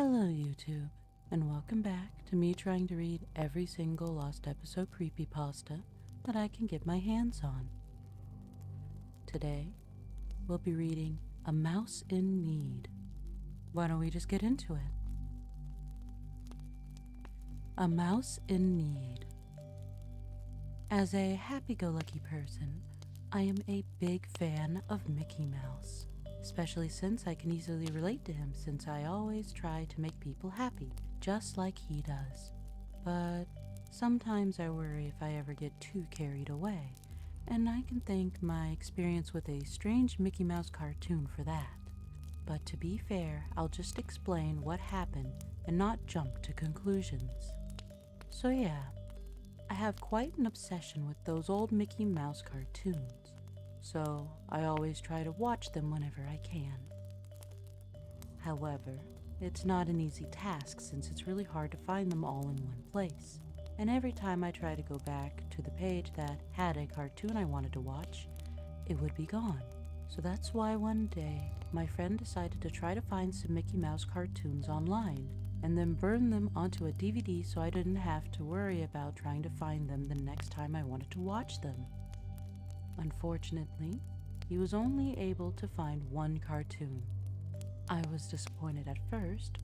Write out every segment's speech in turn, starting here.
Hello YouTube, and welcome back to me trying to read every single lost episode creepypasta that I can get my hands on. Today, we'll be reading A Mouse in Need. Why don't we just get into it? A Mouse in Need. As a happy-go-lucky person, I am a big fan of Mickey Mouse. Especially since I can easily relate to him, since I always try to make people happy, just like he does. But sometimes I worry if I ever get too carried away, and I can thank my experience with a strange Mickey Mouse cartoon for that. But to be fair, I'll just explain what happened and not jump to conclusions. So yeah, I have quite an obsession with those old Mickey Mouse cartoons. So I always try to watch them whenever I can. However, it's not an easy task since it's really hard to find them all in one place. And every time I try to go back to the page that had a cartoon I wanted to watch, it would be gone. So that's why one day, my friend decided to try to find some Mickey Mouse cartoons online, and then burn them onto a DVD so I didn't have to worry about trying to find them the next time I wanted to watch them. Unfortunately, he was only able to find one cartoon. I was disappointed at first,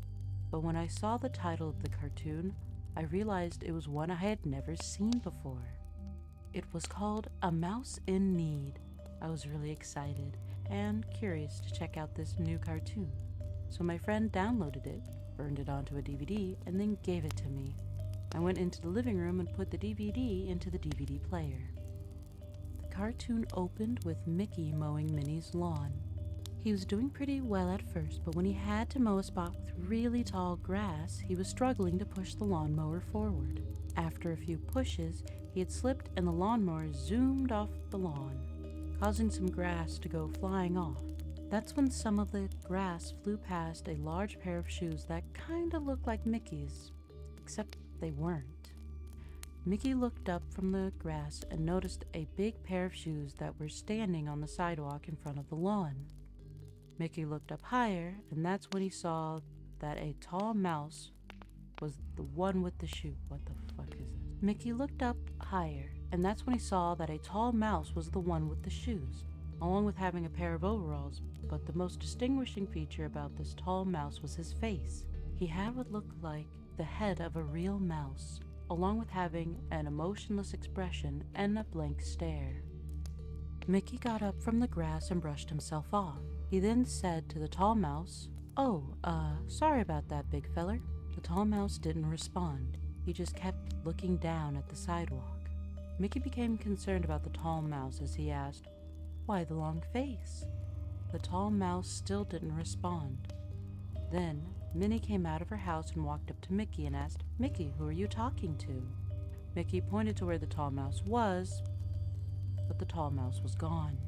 but when I saw the title of the cartoon, I realized it was one I had never seen before. It was called A Mouse in Need. I was really excited and curious to check out this new cartoon. So my friend downloaded it, burned it onto a DVD, and then gave it to me. I went into the living room and put the DVD into the DVD player. The cartoon opened with Mickey mowing Minnie's lawn. He was doing pretty well at first, but when he had to mow a spot with really tall grass, he was struggling to push the lawnmower forward. After a few pushes, he had slipped and the lawnmower zoomed off the lawn, causing some grass to go flying off. That's when some of the grass flew past a large pair of shoes that kinda looked like Mickey's, except they weren't. Mickey looked up from the grass and noticed a big pair of shoes that were standing on the sidewalk in front of the lawn. Mickey looked up higher, and that's when he saw that a tall mouse was the one with the shoe. What the fuck is this? Mickey looked up higher, and that's when he saw that a tall mouse was the one with the shoes, along with having a pair of overalls. But the most distinguishing feature about this tall mouse was his face. He had what looked like the head of a real mouse, along with having an emotionless expression and a blank stare. Mickey got up from the grass and brushed himself off. He then said to the tall mouse, "Oh, sorry about that, big feller." The tall mouse didn't respond. He just kept looking down at the sidewalk. Mickey became concerned about the tall mouse as he asked, "Why the long face?" The tall mouse still didn't respond. Then, Minnie came out of her house and walked up to Mickey and asked, "Mickey, who are you talking to?" Mickey pointed to where the tall mouse was, but the tall mouse was gone.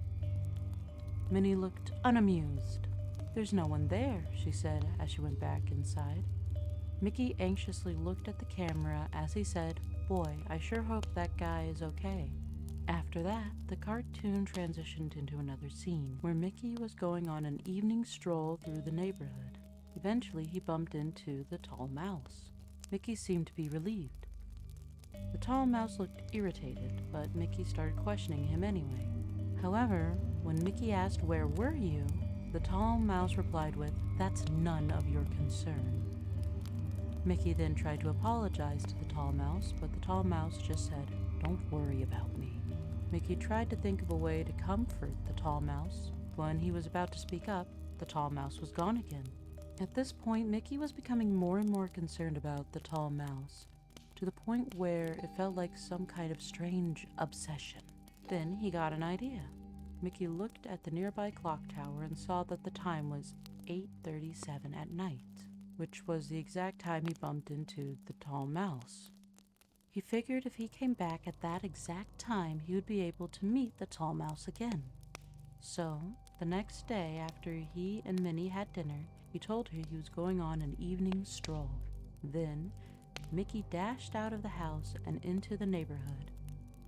Minnie looked unamused. "There's no one there," she said as she went back inside. Mickey anxiously looked at the camera as he said, "Boy, I sure hope that guy is okay." After that, the cartoon transitioned into another scene, where Mickey was going on an evening stroll through the neighborhood. Eventually, he bumped into the tall mouse. Mickey seemed to be relieved. The tall mouse looked irritated, but Mickey started questioning him anyway. However, when Mickey asked, "Where were you?" the tall mouse replied with, "That's none of your concern." Mickey then tried to apologize to the tall mouse, but the tall mouse just said, "Don't worry about me." Mickey tried to think of a way to comfort the tall mouse. When he was about to speak up, the tall mouse was gone again. At this point, Mickey was becoming more and more concerned about the tall mouse, to the point where it felt like some kind of strange obsession. Then he got an idea. Mickey looked at the nearby clock tower and saw that the time was 8:37 at night, which was the exact time he bumped into the tall mouse. He figured if he came back at that exact time, he would be able to meet the tall mouse again. So, the next day after he and Minnie had dinner, he told her he was going on an evening stroll. Then, Mickey dashed out of the house and into the neighborhood.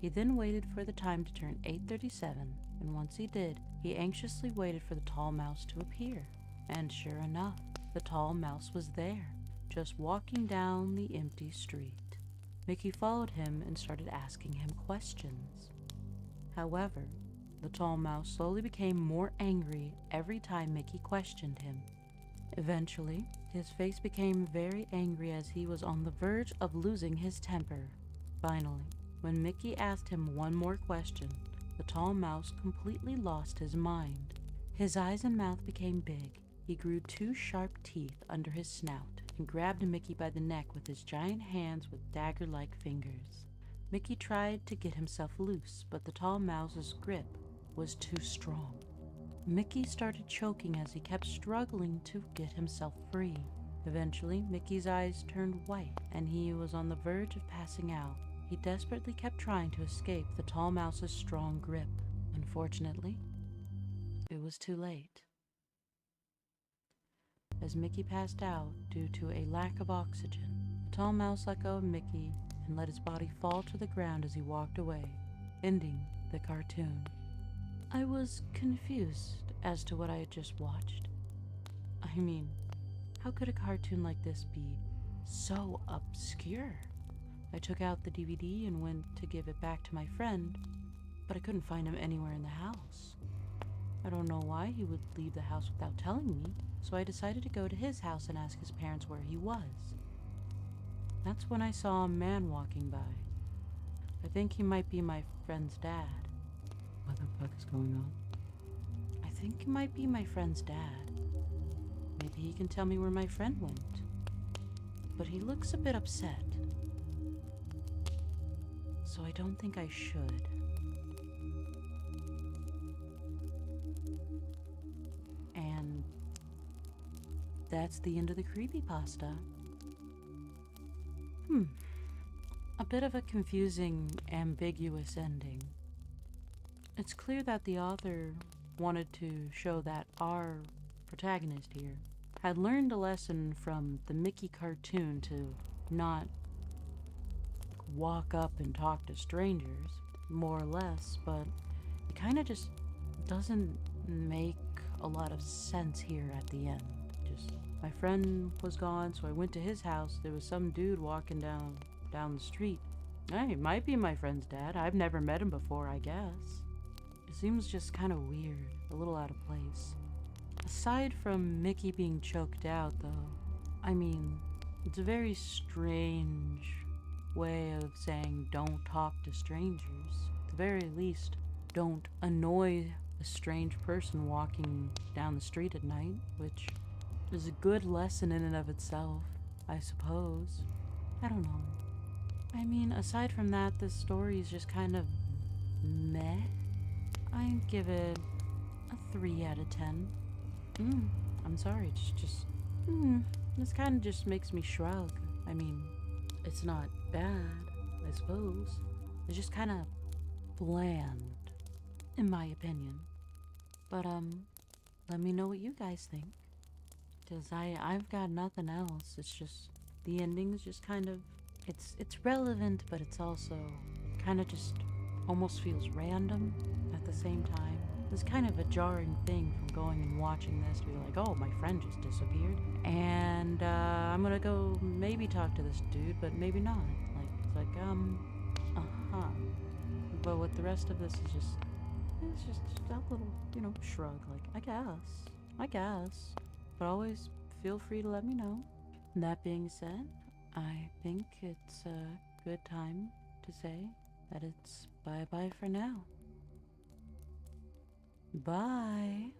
He then waited for the time to turn 8:37, and once he did, he anxiously waited for the tall mouse to appear. And sure enough, the tall mouse was there. just walking down the empty street. Mickey followed him and started asking him questions. However, the tall mouse slowly became more angry every time Mickey questioned him. Eventually, his face became very angry as he was on the verge of losing his temper. Finally, when Mickey asked him one more question, the tall mouse completely lost his mind. His eyes and mouth became big. He grew two sharp teeth under his snout and grabbed Mickey by the neck with his giant hands with dagger-like fingers. Mickey tried to get himself loose, but the tall mouse's grip was too strong. Mickey started choking as he kept struggling to get himself free. Eventually, Mickey's eyes turned white and he was on the verge of passing out. He desperately kept trying to escape the tall mouse's strong grip. Unfortunately, it was too late. As Mickey passed out due to a lack of oxygen, the tall mouse let go of Mickey and let his body fall to the ground as he walked away, ending the cartoon. I was confused as to what I had just watched. I mean, how could a cartoon like this be so obscure? I took out the DVD and went to give it back to my friend, but I couldn't find him anywhere in the house. I don't know why he would leave the house without telling me, so I decided to go to his house and ask his parents where he was. That's when I saw a man walking by. I think he might be my friend's dad. What the fuck is going on? I think he might be my friend's dad. Maybe he can tell me where my friend went. But he looks a bit upset. So I don't think I should. And that's the end of the creepypasta. A bit of a confusing, ambiguous ending. It's clear that the author wanted to show that our protagonist here had learned a lesson from the Mickey cartoon to not walk up and talk to strangers, more or less, but it kind of just doesn't make a lot of sense here at the end. Just, my friend was gone, so I went to his house. There was some dude walking down the street. Hey, it might be my friend's dad. I've never met him before, I guess. It seems just kind of weird, a little out of place. Aside from Mickey being choked out, though, I mean, it's a very strange way of saying don't talk to strangers. At the very least, don't annoy a strange person walking down the street at night, which is a good lesson in and of itself, I suppose. I don't know. I mean, aside from that, this story is just kind of meh. I'd give it a 3 out of 10. I'm sorry, this kind of just makes me shrug. I mean, it's not bad, I suppose. It's just kind of bland, in my opinion. But, let me know what you guys think. Because I've got nothing else. It's just, the ending is just kind of, it's relevant, but it's also kind of just almost feels random at the same time. It's kind of a jarring thing from going and watching this to be like, oh, my friend just disappeared. And, I'm gonna go maybe talk to this dude, but maybe not. Like, it's like, But what the rest of this is just, it's just that little, shrug. Like, I guess. But always feel free to let me know. That being said, I think it's a good time to say that it's bye-bye for now. Bye.